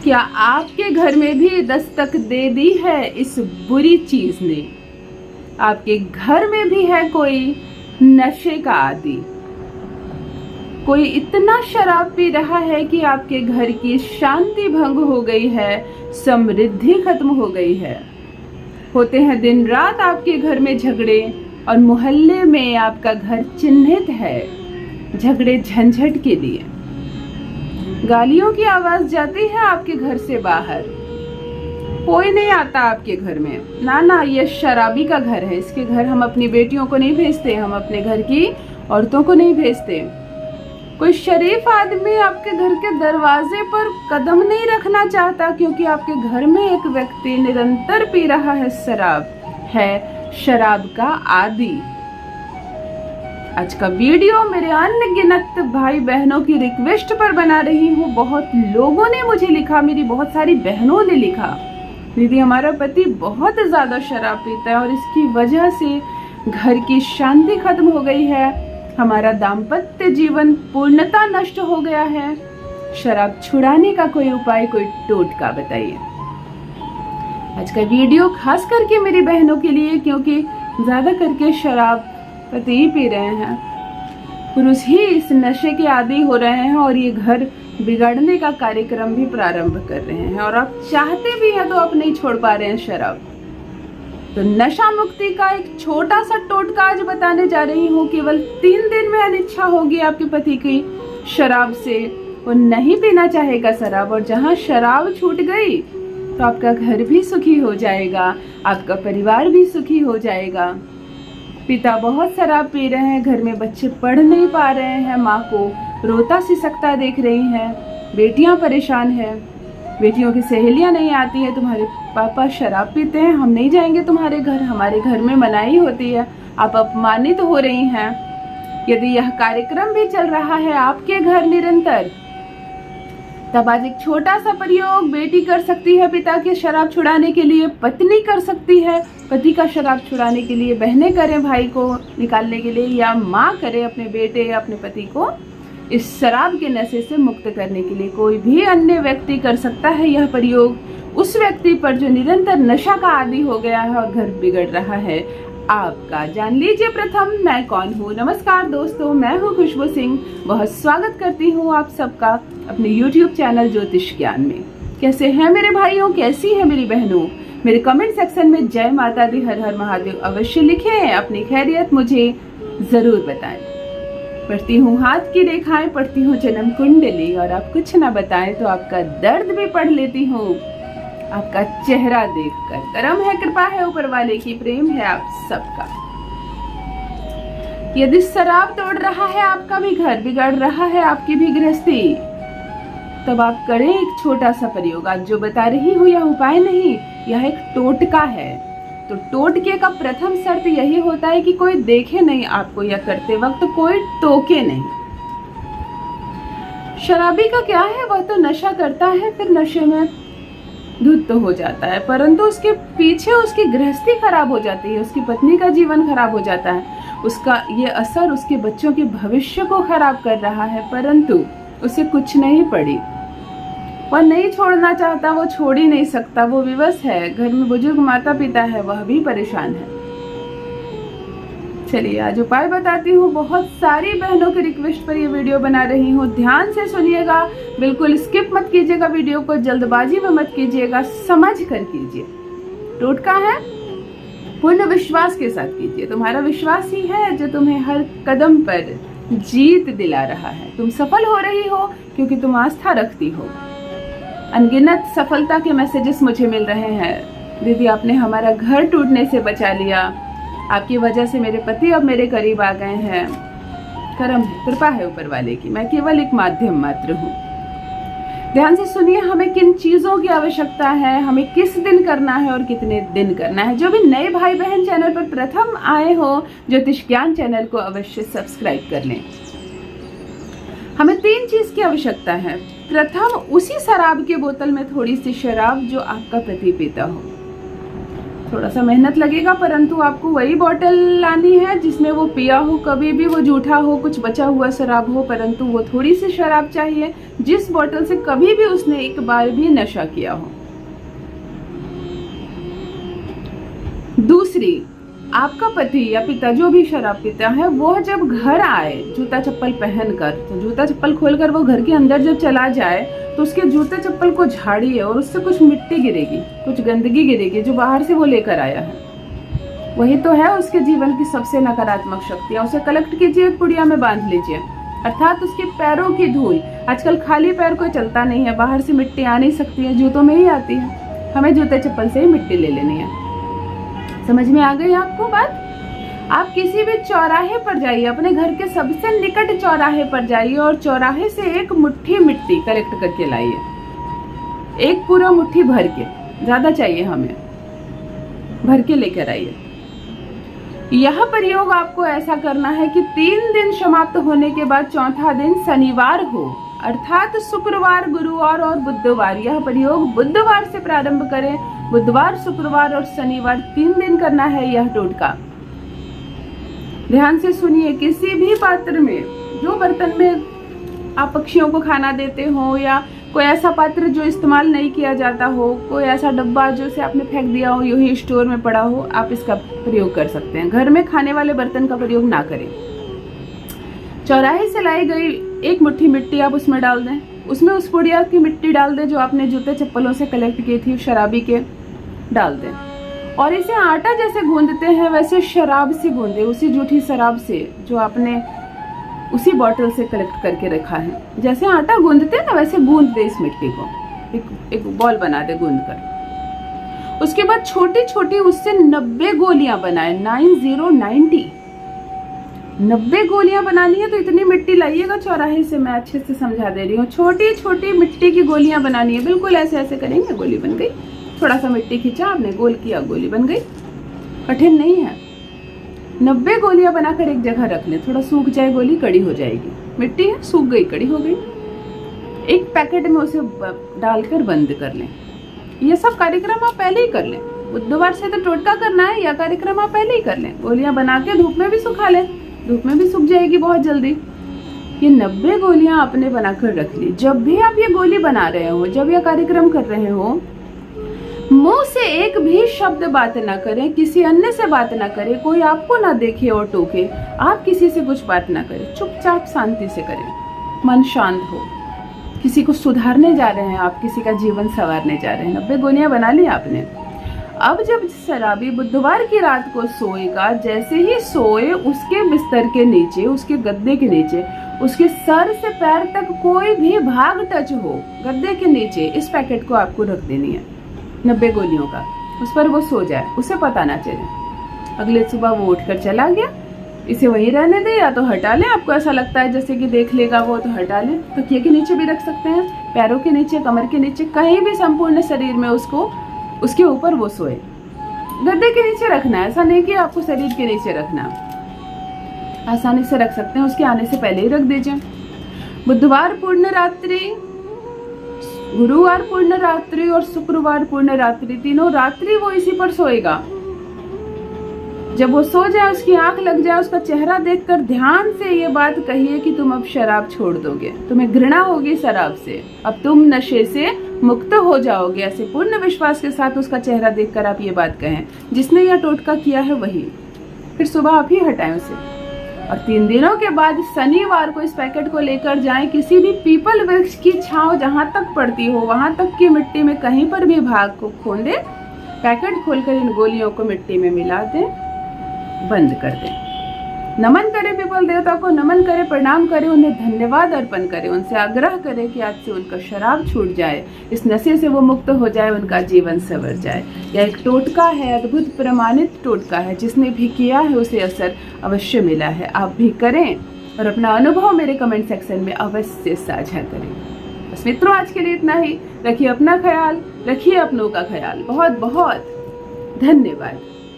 क्या आपके घर में भी दस्तक दे दी है इस बुरी चीज ने? आपके घर में भी है कोई नशे का आदी, कोई इतना शराब पी रहा है कि आपके घर की शांति भंग हो गई है, समृद्धि खत्म हो गई है। होते हैं दिन रात आपके घर में झगड़े और मोहल्ले में आपका घर चिन्हित है झगड़े झंझट के लिए। गालियों की आवाज जाती है आपके घर से बाहर, कोई नहीं आता आपके घर में। ना, ये शराबी का घर है, इसके घर हम अपनी बेटियों को नहीं भेजते, हम अपने घर की औरतों को नहीं भेजते। कोई शरीफ आदमी आपके घर के दरवाजे पर कदम नहीं रखना चाहता, क्योंकि आपके घर में एक व्यक्ति निरंतर पी रहा है शराब, है शराब का आदी। आज का वीडियो मेरे अनगिनत भाई बहनों की रिक्वेस्ट पर बना रही हूँ। बहुत लोगों ने मुझे लिखा, मेरी बहुत सारी बहनों ने लिखा, दीदी हमारा पति बहुत ज्यादा शराब पीता है और इसकी वजह से घर की शांति खत्म हो गई है, हमारा दाम्पत्य जीवन पूर्णतः नष्ट हो गया है। शराब छुड़ाने का कोई उपाय, कोई टोटका बताइए। आज का वीडियो खास करके मेरी बहनों के लिए, क्योंकि ज्यादा करके शराब पति ही पी रहे हैं, पुरुष ही इस नशे के आदी हो रहे हैं और ये घर बिगाड़ने का कार्यक्रम भी प्रारंभ कर रहे हैं। और आप चाहते भी हैं तो आप नहीं छोड़ पा रहे हैं शराब। तो नशा मुक्ति का एक छोटा सा टोटका आज बताने जा रही हूँ। केवल 3 दिन में अनिच्छा होगी आपके पति की शराब से, वो नहीं पीना चाहेगा शराब, और जहाँ शराब छूट गई तो आपका घर भी सुखी हो जाएगा, आपका परिवार भी सुखी हो जाएगा। पिता बहुत शराब पी रहे हैं, घर में बच्चे पढ़ नहीं पा रहे हैं, माँ को रोता सिसकता देख रही हैं, बेटियां परेशान हैं, बेटियों की सहेलियां नहीं आती हैं, तुम्हारे पापा शराब पीते हैं, हम नहीं जाएंगे तुम्हारे घर, हमारे घर में मनाही होती है, आप अपमानित हो रही हैं। यदि यह कार्यक्रम भी चल रहा है आपके घर निरंतर, तब आज एक छोटा सा प्रयोग बेटी कर सकती है पिता के शराब छुड़ाने के लिए, पत्नी कर सकती है पति का शराब छुड़ाने के लिए, बहनें करें भाई को निकालने के लिए, या माँ करे अपने बेटे या अपने पति को इस शराब के नशे से मुक्त करने के लिए। कोई भी अन्य व्यक्ति कर सकता है यह प्रयोग उस व्यक्ति पर जो निरंतर नशा का आदी हो गया है और घर बिगड़ रहा है आपका। जान लीजिए प्रथम मैं कौन हूँ। नमस्कार दोस्तों, मैं हूँ खुशबू सिंह। बहुत स्वागत करती हूँ आप सबका अपने YouTube चैनल ज्योतिष ज्ञान में। कैसे हैं मेरे भाइयों, कैसी है मेरी बहनों? मेरे कमेंट सेक्शन में जय माता दी, हर हर महादेव अवश्य लिखें, अपनी खैरियत मुझे जरूर बताएं। पढ़ती हूँ हाथ की रेखाएं, पढ़ती हूँ जन्म कुंडली, और आप कुछ ना बताएं तो आपका दर्द भी पढ़ लेती हूँ आपका चेहरा देखकर। करम है, कृपा है ऊपर वाले की, प्रेम है आप सबका। यदि शराब तोड़ रहा है आपका भी घर, बिगाड़ रहा है आपकी भी गृहस्थी, तब आप करें एक छोटा सा प्रयोग। आज जो बता रही हूँ यह उपाय नहीं, यह एक टोटका है। तो टोटके का प्रथम शर्त यही होता है कि कोई देखे नहीं आपको, या करते वक्त कोई टोके नहीं। शराबी का क्या है, वह तो नशा करता है, फिर नशे में धुत तो हो जाता है, परंतु उसके पीछे उसकी गृहस्थी खराब हो जाती है, उसकी पत्नी का जीवन खराब हो जाता है, उसका ये असर उसके बच्चों के भविष्य को खराब कर रहा है, परंतु उसे कुछ नहीं पड़ी। वह नहीं छोड़ना चाहता, वो छोड़ ही नहीं सकता, वो विवश है, घर में बुजुर्ग माता पिता है, वह भी परेशान है। चलिए आज उपाय बताती हूँ। बहुत सारी बहनों के रिक्वेस्ट पर ये वीडियो बना रही हूँ, ध्यान से सुनिएगा, बिल्कुल स्किप मत कीजिएगा वीडियो को, जल्दबाजी में मत कीजिएगा, समझ कर कीजिए। टोटका है, पूर्ण विश्वास के साथ कीजिए। तुम्हारा विश्वास ही है जो तुम्हें हर कदम पर जीत दिला रहा है। तुम सफल हो रही हो क्योंकि तुम आस्था रखती हो। अनगिनत सफलता के मैसेजेस मुझे मिल रहे हैं। दीदी आपने हमारा घर टूटने से बचा लिया, आपकी वजह से मेरे पति अब मेरे करीब आ गए हैं। करम है, कृपा है ऊपर वाले की, मैं केवल एक माध्यम मात्र हूँ। ध्यान से सुनिए, हमें किन चीजों की आवश्यकता है, हमें किस दिन करना है और कितने दिन करना है। जो भी नए भाई बहन चैनल पर प्रथम आए हो, ज्योतिष ज्ञान चैनल को अवश्य सब्सक्राइब कर लें। हमें 3 चीज की आवश्यकता है। प्रथम, उसी शराब के बोतल में थोड़ी सी शराब जो आपका पति पीता हो। थोड़ा सा मेहनत लगेगा, परंतु आपको वही बोतल लानी है जिसमें वो पिया हो, कभी भी वो झूठा हो, कुछ बचा हुआ शराब हो, परंतु वो थोड़ी सी शराब चाहिए जिस बोतल से कभी भी उसने एक बार भी नशा किया हो। दूसरी, आपका पति या पिता जो भी शराब पीता है, वो जब घर आए जूता चप्पल पहनकर, तो जूता चप्पल खोलकर वो घर के अंदर जब चला जाए तो उसके जूते चप्पल को झाड़िए और उससे कुछ मिट्टी गिरेगी, कुछ गंदगी गिरेगी जो बाहर से वो लेकर आया है। वही तो है उसके जीवन की सबसे नकारात्मक शक्तियां। उसे कलेक्ट कीजिए, पुड़िया में बांध लीजिए, अर्थात उसके पैरों की धूल। आजकल खाली पैर कोई चलता नहीं है, बाहर से मिट्टी आ नहीं सकती है, जूतों में ही आती है। हमें जूते चप्पल से ही मिट्टी ले लेनी है। समझ में आ गई आपको बात? आप किसी भी चौराहे पर जाइए, अपने घर के सबसे निकट चौराहे पर जाइए और चौराहे से एक मुट्ठी मिट्टी कलेक्ट करके लाइए, एक पूरा मुट्ठी भर के, ज्यादा चाहिए हमें, भर के लेकर आइए। यह प्रयोग आपको ऐसा करना है कि 3 दिन समाप्त होने के बाद चौथा दिन शनिवार हो, अर्थात शुक्रवार, गुरुवार और बुधवार। यह प्रयोग बुधवार से प्रारंभ करें, बुधवार, शुक्रवार और शनिवार 3 दिन करना है यह टोटका। ध्यान से सुनिए, किसी भी पात्र में, जो बर्तन में आप पक्षियों को खाना देते हो या कोई ऐसा पात्र जो इस्तेमाल नहीं किया जाता हो, कोई ऐसा डब्बा जो से आपने फेंक दिया हो, यूं ही स्टोर में पड़ा हो, आप इसका प्रयोग कर सकते हैं। घर में खाने वाले बर्तन का प्रयोग ना करें। चौराहे से लाई गई एक मुट्ठी मिट्टी आप उसमें डाल दें, उसमें उस पुड़िया की मिट्टी डाल दें जो आपने जूते चप्पलों से कलेक्ट की थी, शराबी के, डाल दें और इसे आटा जैसे गूंदते हैं वैसे शराब से गूंदे, उसी जूठी शराब से जो आपने उसी बॉटल से कलेक्ट करके रखा है। जैसे आटा गूंदते हैं ना वैसे गूंद दे इस मिट्टी को, एक बॉल बना दे गूंद कर। उसके बाद छोटी छोटी उससे 90 गोलियां बनाए, 90 90 गोलियां बनानी है। तो इतनी मिट्टी लाइएगा चौराहे से, मैं अच्छे से समझा दे रही हूँ। छोटी छोटी मिट्टी की गोलियां बनानी है, बिल्कुल ऐसे ऐसे करेंगे, गोली बन गई। थोड़ा सा मिट्टी खींचा आपने, गोल किया, गोली बन गई। कठिन नहीं है। 90 गोलियां बनाकर एक जगह रख लें, थोड़ा सूख जाए गोली, कड़ी हो जाएगी। मिट्टी है, सूख गई, कड़ी हो गई। एक पैकेट में उसे डालकर बंद कर लें। ये सब कार्यक्रम आप पहले ही कर लें। बुधवार से तो टोटका करना है, यह कार्यक्रम आप पहले ही कर लें। गोलियां बना के धूप में भी सुखा लें, धूप में भी सूख जाएगी बहुत जल्दी। ये 90 गोलियां आपने बनाकर रख ली। जब भी आप ये गोली बना रहे हो, जब यह कार्यक्रम कर रहे हो, मुंह से एक भी शब्द बात ना करें, किसी अन्य से बात ना करें, कोई आपको ना देखे और टोके, आप किसी से कुछ बात ना करें, चुपचाप शांति से करें, मन शांत हो। किसी को सुधारने जा रहे हैं आप, किसी का जीवन संवारने जा रहे हैं। 90 गोलियां बना ली आपने। अब जब शराबी बुधवार की रात को सोएगा, जैसे ही सोए उसके बिस्तर के नीचे, उसके गद्दे के नीचे, उसके सर से पैर तक कोई भी भाग टच हो गद्दे के नीचे, इस पैकेट को आपको रख देनी है 90 गोलियों का। उस पर वो सो जाए, उसे पता ना चले। अगले सुबह वो उठकर चला गया, इसे वहीं रहने दे या तो हटा लें। आपको ऐसा लगता है जैसे कि देख लेगा वो, तो हटा लें। तकिए के नीचे भी रख सकते हैं, पैरों के नीचे, कमर के नीचे, कहीं भी संपूर्ण शरीर में उसको, उसके ऊपर वो सोए। गद्दे के नीचे रखना है, ऐसा नहीं कि आपको शरीर के नीचे रखना। आसानी से रख सकते हैं, उसके आने से पहले ही रख दीजिए। बुधवार पूर्ण रात्रि, गुरुवार पूर्ण रात्रि और शुक्रवार पूर्ण रात्रि, तीनों रात्रि वो इसी पर सोएगा। जब वो सो जाए, उसकी आंख लग जाए, उसका चेहरा देखकर ध्यान से ये बात कहिए कि तुम अब शराब छोड़ दोगे, तुम्हें घृणा होगी शराब से, अब तुम नशे से मुक्त हो जाओगे। ऐसे पूर्ण विश्वास के साथ उसका चेहरा देखकर आप ये बात कहें। जिसने यह टोटका किया है वही, फिर सुबह आप ही हटाएं उसे। और 3 दिनों के बाद शनिवार को इस पैकेट को लेकर जाएं, किसी भी पीपल वृक्ष की छांव जहां तक पड़ती हो वहां तक की मिट्टी में कहीं पर भी भाग को खोदें, पैकेट खोलकर इन गोलियों को मिट्टी में मिला दें, बंद कर दें। नमन करें पीपल देवता को, नमन करें, प्रणाम करें, उन्हें धन्यवाद अर्पण करें, उनसे आग्रह करें कि आज से उनका शराब छूट जाए, इस नशे से वो मुक्त हो जाए, उनका जीवन संवर जाए। यह एक टोटका है, अद्भुत प्रमाणित टोटका है। जिसने भी किया है उसे असर अवश्य मिला है। आप भी करें और अपना अनुभव मेरे कमेंट सेक्शन में अवश्य साझा करें। बस मित्रों, आज के लिए इतना ही। रखिए अपना ख्याल, रखिए अपनों का ख्याल। बहुत बहुत धन्यवाद।